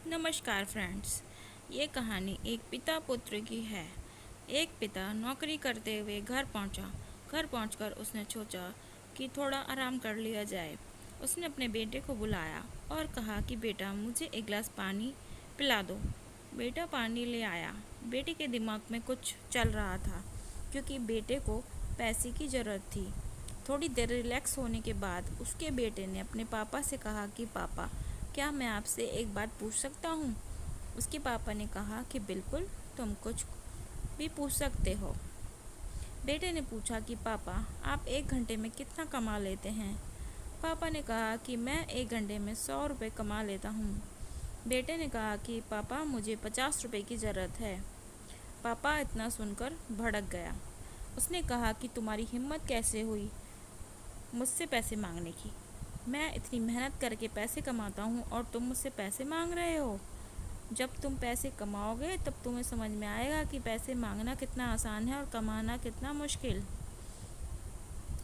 नमस्कार फ्रेंड्स, ये कहानी एक पिता पुत्र की है। एक पिता नौकरी करते हुए घर पहुंचा। घर पहुंचकर उसने सोचा कि थोड़ा आराम कर लिया जाए। उसने अपने बेटे को बुलाया और कहा कि बेटा, मुझे एक गिलास पानी पिला दो। बेटा पानी ले आया। बेटे के दिमाग में कुछ चल रहा था, क्योंकि बेटे को पैसे की ज़रूरत थी। थोड़ी देर रिलैक्स होने के बाद उसके बेटे ने अपने पापा से कहा कि पापा, क्या मैं आपसे एक बात पूछ सकता हूँ? उसके पापा ने कहा कि बिल्कुल, तुम कुछ भी पूछ सकते हो। बेटे ने पूछा कि पापा, आप एक घंटे में कितना कमा लेते हैं? पापा ने कहा कि मैं एक घंटे में 100 रुपये कमा लेता हूँ। बेटे ने कहा कि पापा, मुझे 50 रुपये की ज़रूरत है। पापा इतना सुनकर भड़क गया। उसने कहा कि तुम्हारी हिम्मत कैसे हुई मुझसे पैसे मांगने की? मैं इतनी मेहनत करके पैसे कमाता हूँ और तुम मुझसे पैसे मांग रहे हो? जब तुम पैसे कमाओगे तब तुम्हें समझ में आएगा कि पैसे मांगना कितना आसान है और कमाना कितना मुश्किल।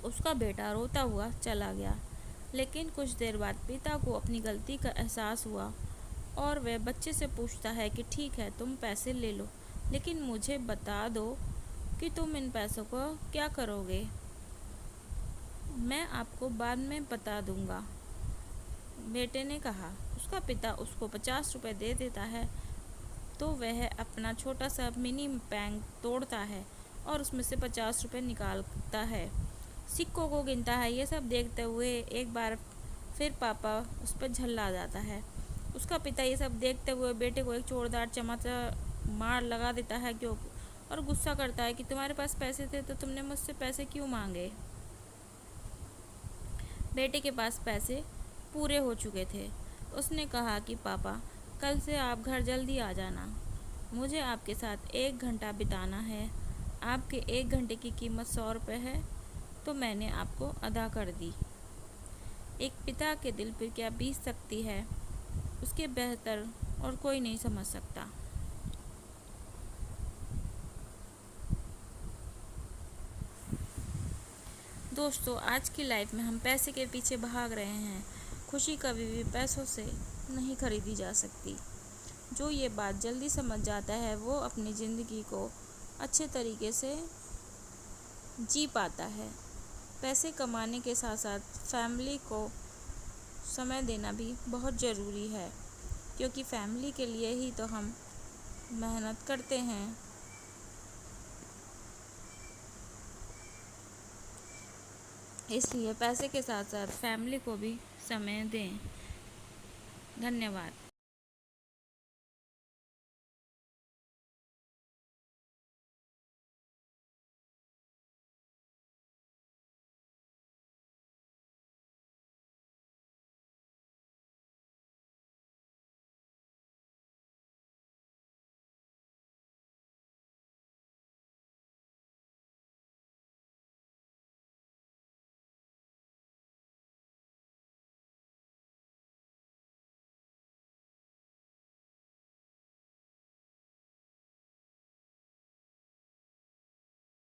उसका बेटा रोता हुआ चला गया। लेकिन कुछ देर बाद पिता को अपनी गलती का एहसास हुआ और वह बच्चे से पूछता है कि ठीक है, तुम पैसे ले लो, लेकिन मुझे बता दो कि तुम इन पैसों को क्या करोगे। मैं आपको बाद में बता दूंगा, बेटे ने कहा। उसका पिता उसको 50 रुपये दे देता है, तो वह अपना छोटा सा मिनी बैंक तोड़ता है और उसमें से 50 रुपये निकालता है। सिक्कों को गिनता है। ये सब देखते हुए एक बार फिर पापा उस पर झल्ला जाता है। उसका पिता ये सब देखते हुए बेटे को एक जोरदार चमाचा मार लगा देता है क्यों, और गुस्सा करता है कि तुम्हारे पास पैसे थे तो तुमने मुझसे पैसे क्यों मांगे। बेटे के पास पैसे पूरे हो चुके थे। उसने कहा कि पापा, कल से आप घर जल्दी आ जाना। मुझे आपके साथ 1 घंटा बिताना है। आपके 1 घंटे की कीमत 100 रुपये है, तो मैंने आपको अदा कर दी। एक पिता के दिल पर क्या बीत सकती है, उसके बेहतर और कोई नहीं समझ सकता। दोस्तों, आज की लाइफ में हम पैसे के पीछे भाग रहे हैं। खुशी कभी भी पैसों से नहीं खरीदी जा सकती। जो ये बात जल्दी समझ जाता है वो अपनी ज़िंदगी को अच्छे तरीके से जी पाता है। पैसे कमाने के साथ साथ फैमिली को समय देना भी बहुत ज़रूरी है, क्योंकि फैमिली के लिए ही तो हम मेहनत करते हैं। इसलिए पैसे के साथ साथ फैमिली को भी समय दें। धन्यवाद।